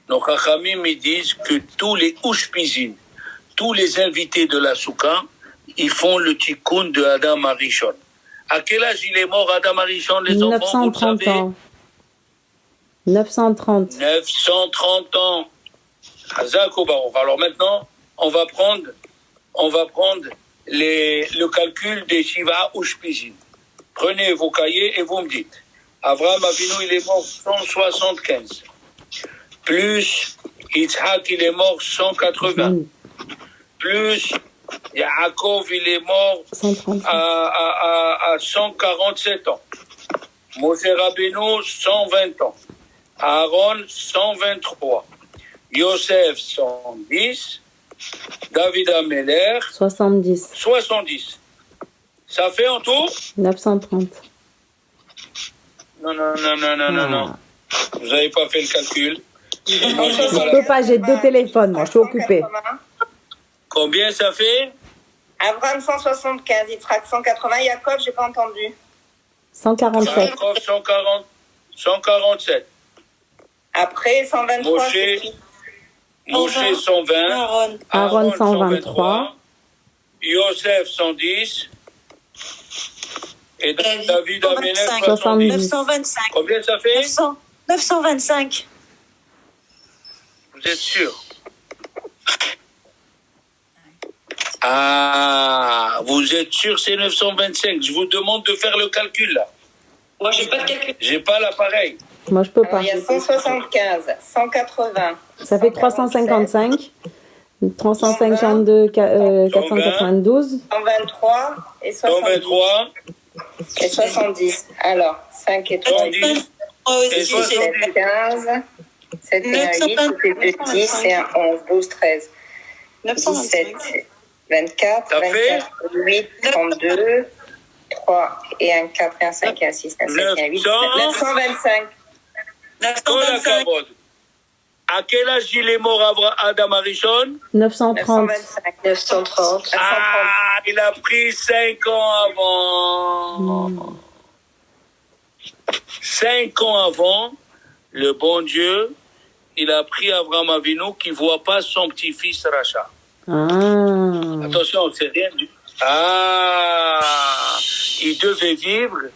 Nos Chachamim me disent que tous les Ushpizim, tous les invités de la Souka, ils font le tikkun de Adam Arishon. À quel âge il est mort Adam Arishon, les enfants? 930 ans. 930. 930 ans. Hazakobarov. Alors maintenant, on va prendre le calcul des Shiva Ushpizim. Prenez vos cahiers et vous me dites. Avraham Avinu, il est mort 175. Plus Yitzhak, il est mort 180. Plus Yaakov, il est mort à 147 ans. Moshe Rabbeinu, 120 ans. Aaron, 123. Yosef, 110. David Ameler, 70. 70. Ça fait en tout 930. Non. Vous n'avez pas fait le calcul. Je peux pas, j'ai 2 téléphones, moi, je suis occupée. Combien ça fait? Abraham 175, Yitzhak 180, Yaakov, j'ai pas entendu. 147. Yaakov 147. Après 123, c'est qui? Moshe 120. Aaron 123. Yosef 110. Et David Amelech 70. 925. Combien ça fait? 925. Vous êtes sûr? Ah, vous êtes sûr c'est 925? Je vous demande de faire le calcul là. Moi, j'ai pas de calcul. J'ai pas l'appareil. Moi, je peux pas. Alors, il y a 175, 180. Ça fait 355. 352, 492. 123 et 70. 123. Et 70. Alors, 5 et 3, 70 Moi et aussi, 70. 15. 7 et un 8, ça fait 2, 10 et un 11, 12, 13. 17, 24, Ça fait 24, 8, 32, 3 et un 4 et un 5 et un 6, un 7 et un 8, 925. Kol 925. hakavod. À quel âge il est mort Adam Arishon? 930. 930. Ah, il a pris 5 ans avant. 5 ans avant, le bon Dieu, il a pris Abraham Avinu qui ne voit pas son petit-fils Racha. Ah. Attention, c'est rien du... Ah, il devait vivre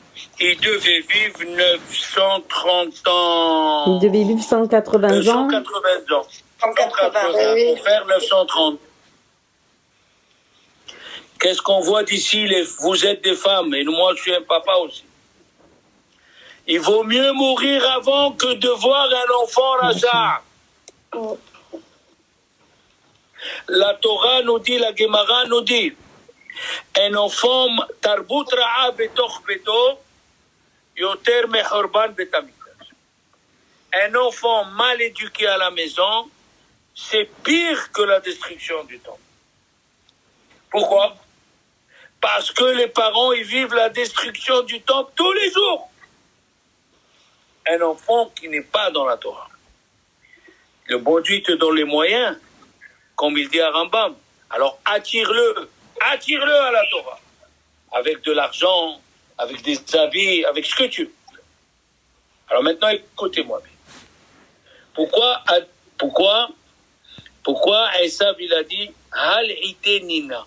930 ans. Il devait vivre 180 ans. 180 ans. 180, Pour faire 930. Qu'est-ce qu'on voit d'ici? Vous êtes des femmes et moi je suis un papa aussi. Il vaut mieux mourir avant que de voir un enfant Racha. La Torah nous dit, la Gemara nous dit, un enfant tarbut ra'a betoch beto yoter mechorban betamikdash. Un enfant mal éduqué à la maison, c'est pire que la destruction du temple. Pourquoi? Parce que les parents ils vivent la destruction du temple tous les jours. Un enfant qui n'est pas dans la Torah. Le bon Dieu te donne les moyens, comme il dit à Rambam. Alors attire-le à la Torah. Avec de l'argent, avec des habits, avec ce que tu veux. Alors maintenant, écoutez-moi bien. Pourquoi Esav il a dit Hal itenina?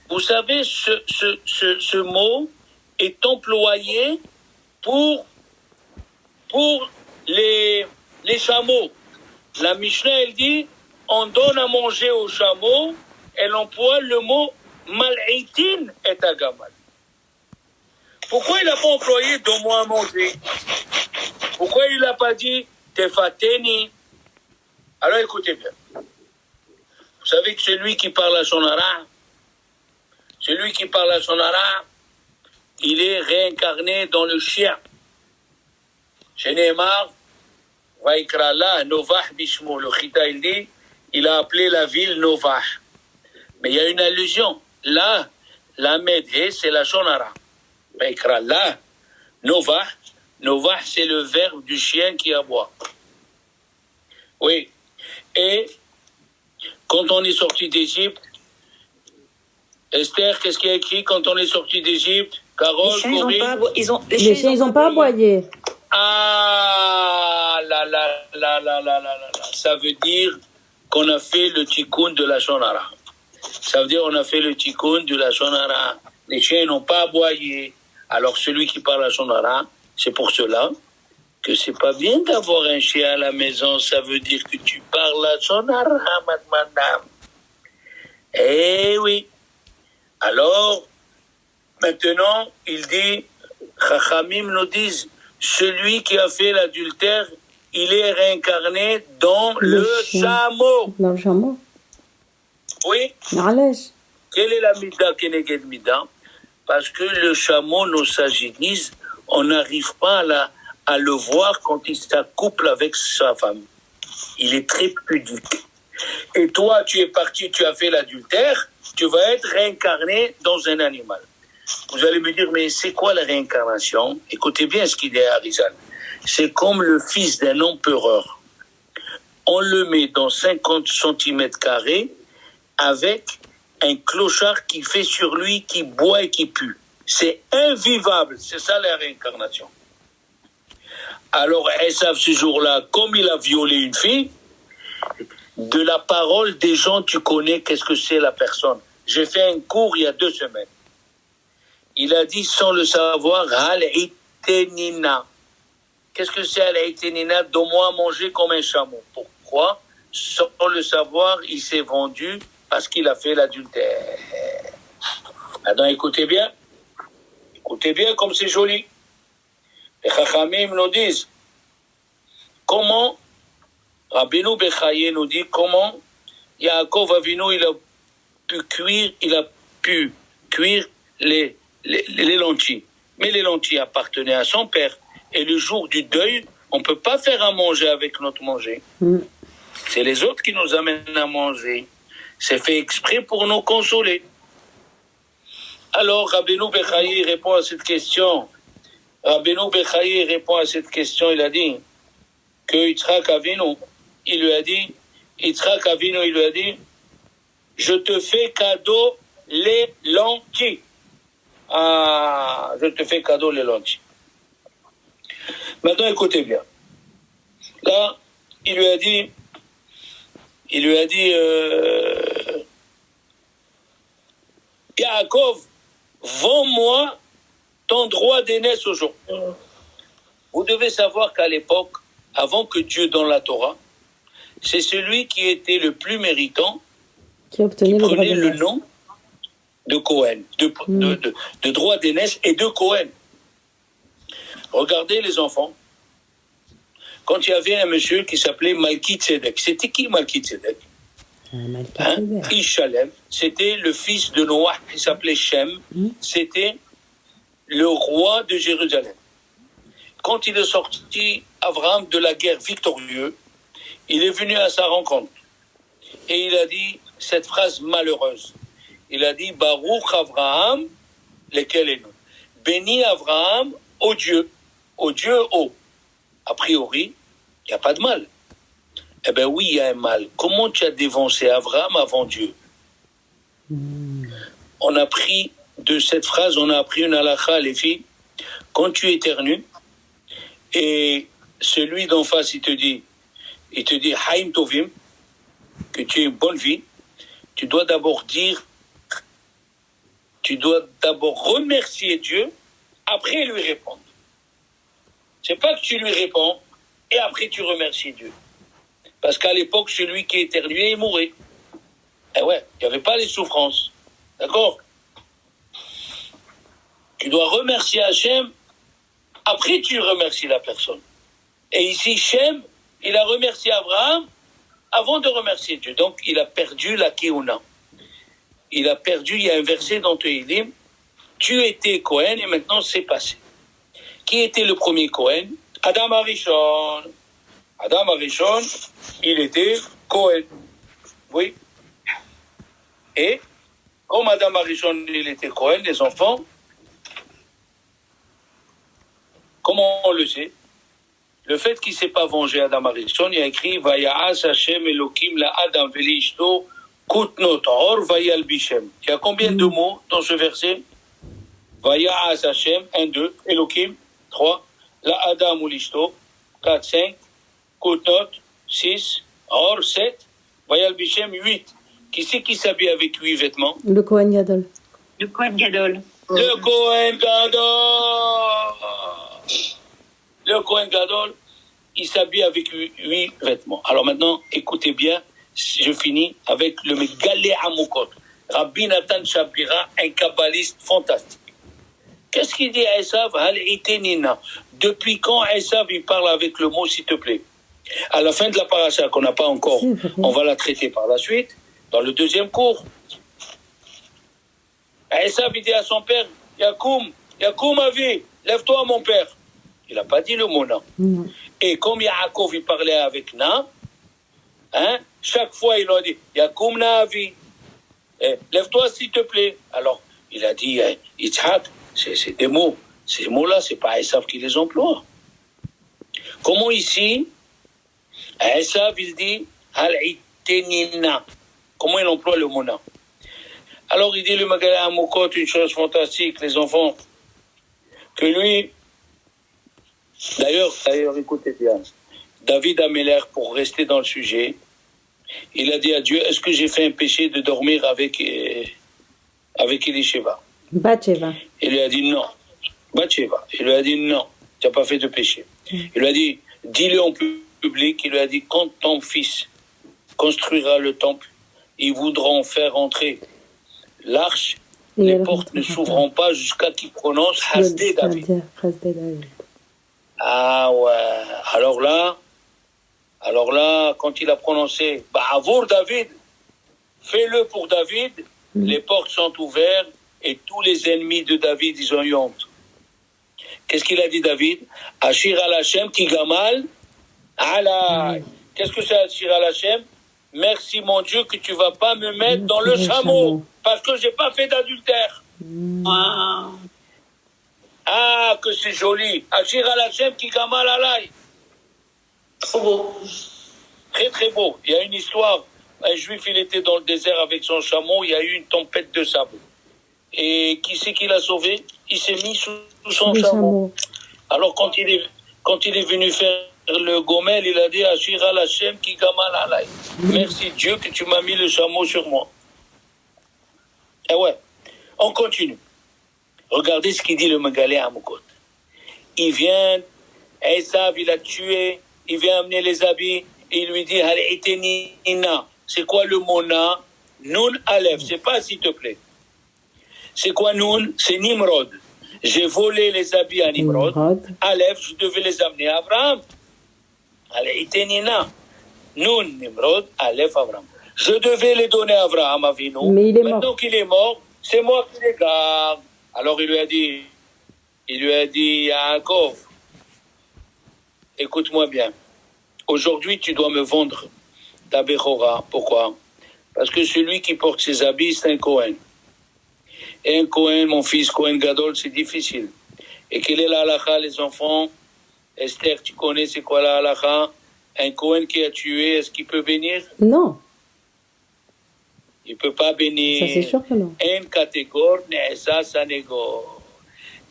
Vous savez, ce mot est employé pour les chameaux. La Mishnah, elle dit, on donne à manger aux chameaux, elle emploie le mot mal'itin et agamal. Pourquoi il n'a pas employé donne-moi à manger? Pourquoi il n'a pas dit tefateni? Alors écoutez bien. Vous savez que celui qui parle à Shonara, il est réincarné dans le chien. Chez Neymar, Vaikra la Novah Bishmo, le Chita il dit, il a appelé la ville Novah. Mais il y a une allusion. Là, la Medhe, c'est la Shonara. Vaikra la Novah. Novah, c'est le verbe du chien qui aboie. Oui. Et quand on est sorti d'Égypte, Esther, qu'est-ce qu'il y a écrit quand on est sorti d'Égypte? Carole, Les chiens, Les chiens, ils n'ont pas aboyé. Ah, ça veut dire qu'on a fait le tikkun de la Shonara. Ça veut dire qu'on a fait le tikkun de la Shonara. Les chiens n'ont pas aboyé. Alors celui qui parle à Shonara, c'est pour cela que c'est pas bien d'avoir un chien à la maison. Ça veut dire que tu parles à Shonara, madame. Eh oui. Alors, maintenant, il dit, Chachamim nous disent, celui qui a fait l'adultère, il est réincarné dans le chameau. Dans le chameau. Oui. Nalèche. Quelle est la mida keneged mida? Parce que le chameau nous sagénise, on n'arrive pas à le voir quand il s'accouple avec sa femme. Il est très pudique. Et toi, tu es parti, tu as fait l'adultère, tu vas être réincarné dans un animal. Vous allez me dire, mais c'est quoi la réincarnation? Écoutez bien ce qu'il dit à Arizal. C'est comme le fils d'un empereur. On le met dans 50 cm² avec un clochard qui fait sur lui, qui boit et qui pue. C'est invivable. C'est ça la réincarnation. Alors, Esav, ce jour-là, comme il a violé une fille, de la parole des gens, tu connais qu'est-ce que c'est la personne. J'ai fait un cours il y a 2 semaines. Il a dit sans le savoir, Hal-Itenina. Qu'est-ce que c'est Hal-Itenina? Donne-moi à manger comme un chameau. Pourquoi? Sans le savoir, il s'est vendu parce qu'il a fait l'adultère. Maintenant, écoutez bien. Écoutez bien comme c'est joli. Les Chachamim nous disent, comment, Rabbeinu Bechaye nous dit, comment Yaakov Avinu, il a pu cuire les lentilles. Mais les lentilles appartenaient à son père. Et le jour du deuil, on ne peut pas faire à manger avec notre manger. C'est les autres qui nous amènent à manger. C'est fait exprès pour nous consoler. Alors, Rabbeinu Bechaye répond à cette question. Il a dit que Yitzhak Avinu, il lui a dit, je te fais cadeau les lentilles. Ah, je te fais cadeau les lentilles. Maintenant, écoutez bien. Là, il lui a dit, Yaakov, vends-moi ton droit d'aînesse aujourd'hui. Vous devez savoir qu'à l'époque, avant que Dieu donne la Torah, c'est celui qui était le plus méritant qui prenait le nom de Cohen, de droit d'aînesse et de Cohen. Regardez les enfants. Quand il y avait un monsieur qui s'appelait Malki Tzedek. C'était qui Malki Tzedek? Ishalem. C'était le fils de Noah qui s'appelait Shem. C'était le roi de Jérusalem. Quand il est sorti, Abraham, de la guerre victorieux, il est venu à sa rencontre. Et il a dit cette phrase malheureuse. Il a dit, Baruch Abraham, lequel est nous. Béni Abraham au Dieu. Au Dieu, au. A priori, il n'y a pas de mal. Eh bien oui, il y a un mal. Comment tu as dévancé Abraham avant Dieu? On a pris de cette phrase, on a appris une halakha, les filles. Quand tu éternues, et celui d'en face, il te dit Haim Tovim, que tu as une bonne vie, tu dois d'abord remercier Dieu, après lui répondre. C'est pas que tu lui réponds, et après tu remercies Dieu. Parce qu'à l'époque, celui qui éternuait, il mourait. Eh ouais, il n'y avait pas les souffrances. D'accord? Tu dois remercier Hachem, après tu remercies la personne. Et ici, Shem, il a remercié Abraham avant de remercier Dieu. Donc, il a perdu la Keuna. Il y a un verset dans Tehillim, tu étais Cohen et maintenant c'est passé. Qui était le premier Cohen? Adam Arishon. Adam Arishon, il était Cohen. Oui. Et, comme Adam Arishon, il était Cohen, les enfants, comment on le sait? Le fait qu'il ne s'est pas vengé Adam Arishon, il a écrit Vaya'as Hashem Elokim la Adam veli ishto kutnot or vayal bishem. Il y a combien de mots dans ce verset? Vaya'as Hashem, 1, 2, Elokim, 3, la Adam ou l'ishto, 4, 5, kutnot, 6, or, 7, vayal bishem, 8. Qui c'est qui s'habille avec 8 vêtements? Le Kohen Gadol. Le Kohen Gadol. Le Kohen Gadol. Le Kohen Gadol, il s'habille avec 8 vêtements. Alors maintenant, écoutez bien, je finis avec le Megalé Amokot. Rabbi Nathan Shapira, un kabbaliste fantastique. Qu'est-ce qu'il dit à Esav? Depuis quand Esav il parle avec le mot s'il te plaît? À la fin de la paracha qu'on n'a pas encore, on va la traiter par la suite, dans le deuxième cours. Esav il dit à son père, Yakoum Avi, lève-toi mon père. Il n'a pas dit le mot non. Et comme Yaakov il parlait avec Na, chaque fois il a dit Yakoum Na'avi, lève-toi s'il te plaît. Alors il a dit Yitzhak, c'est des mots. Ces mots-là, c'est pas Esav qui les emploie. Comment ici, Esav il dit Al-Itenina. Comment il emploie le mot na? Alors il dit le Magalé Amokot, une chose fantastique, les enfants, que lui, d'ailleurs, écoutez bien, David Améler, pour rester dans le sujet, il a dit à Dieu, est-ce que j'ai fait un péché de dormir avec Elisheva? Bathsheba. Il lui a dit non. Bathsheba. Il lui a dit non, tu n'as pas fait de péché. Il lui a dit, dis-le en public, il lui a dit, quand ton fils construira le temple, ils voudront faire entrer l'arche, les portes ne s'ouvriront pas jusqu'à qu'il prononce Hasdé David. Ah ouais. Alors là, quand il a prononcé Ba'avour David, fais-le pour David, les portes sont ouvertes et tous les ennemis de David, ils ont eu honte. Qu'est-ce qu'il a dit David? Ashir al Hashem ki gamal alay. Qu'est-ce que c'est Ashir al Hashem? Merci mon Dieu que tu vas pas me mettre dans le chameau parce que j'ai pas fait d'adultère. Wow. Ah, que c'est joli. Ashir al Hashem ki gamal alay. Trop beau. Très très beau. Il y a une histoire. Un juif, il était dans le désert avec son chameau. Il y a eu une tempête de sable. Et qui c'est qui l'a sauvé? Il s'est mis sous son chameau. Alors quand il est venu faire le gomel, il a dit Ashir al Hashem ki gamal alay. Merci Dieu que tu m'as mis le chameau sur moi. Et ouais, on continue. Regardez ce qu'il dit le Megalé Amukot. Il vient, Esav, il a tué, il vient amener les habits, et il lui dit Hal itenina. C'est quoi le mot na? Nun Aleph, c'est pas s'il te plaît. C'est quoi Nun? C'est Nimrod. J'ai volé les habits à Nimrod. Aleph, je devais les amener à Abraham. Allez, itenina. Nun, Nimrod, Aleph, Abraham. Je devais les donner à Abraham, Avinu. Mais il est Maintenant mort. qu'il est mort, c'est moi qui les garde. Alors il lui a dit, Yaakov, écoute-moi bien. Aujourd'hui, tu dois me vendre ta Bechora. Pourquoi? Parce que celui qui porte ses habits, c'est un Kohen. Et un Kohen, mon fils, Kohen Gadol, c'est difficile. Et quelle est la halakha, les enfants? Esther, tu connais c'est quoi la halakha? Un Kohen qui a tué, est-ce qu'il peut bénir? Non, Il ne peut pas bénir. ça c'est sûr que non. Un catégore ne'esa sanégor.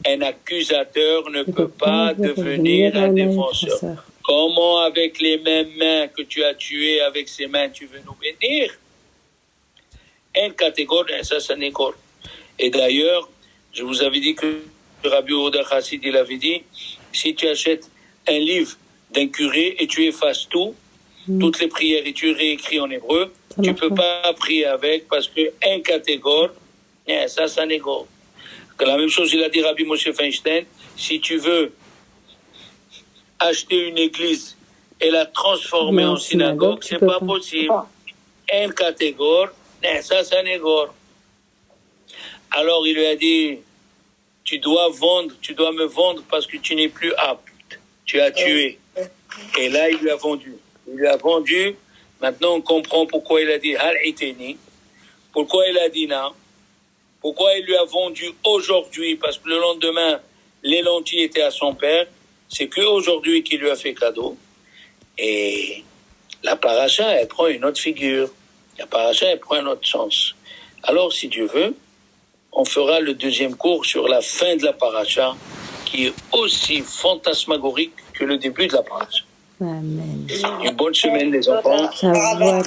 Un accusateur ne peut pas devenir un défenseur. Comment avec les mêmes mains que tu as tué, avec ces mains, tu veux nous bénir? Un catégore ne'esa sanégor. Et d'ailleurs, je vous avais dit que Rabbi Yehuda Chassid, il avait dit, si tu achètes un livre d'un curé et tu effaces toutes les prières et tu réécris en hébreu, tu ne peux pas prier avec parce que un catégore, ça négo. La même chose, il a dit Rabbi Moshe Feinstein, si tu veux acheter une église et la transformer en synagogue, c'est pas possible. Un catégore, ça négo. Alors il lui a dit, tu dois me vendre parce que tu n'es plus apte. Tu as tué. Et là, il lui a vendu. Il lui a vendu. Maintenant, on comprend pourquoi il a dit Hal Iteni. Pourquoi il a dit non. Pourquoi il lui a vendu aujourd'hui. Parce que le lendemain, les lentilles étaient à son père. C'est qu'aujourd'hui qu'il lui a fait cadeau. Et la paracha, elle prend une autre figure. La paracha, elle prend un autre sens. Alors, si Dieu veut, on fera le deuxième cours sur la fin de la paracha, qui est aussi fantasmagorique que le début de la paracha. Amen. Une bonne semaine, les enfants. Ça va,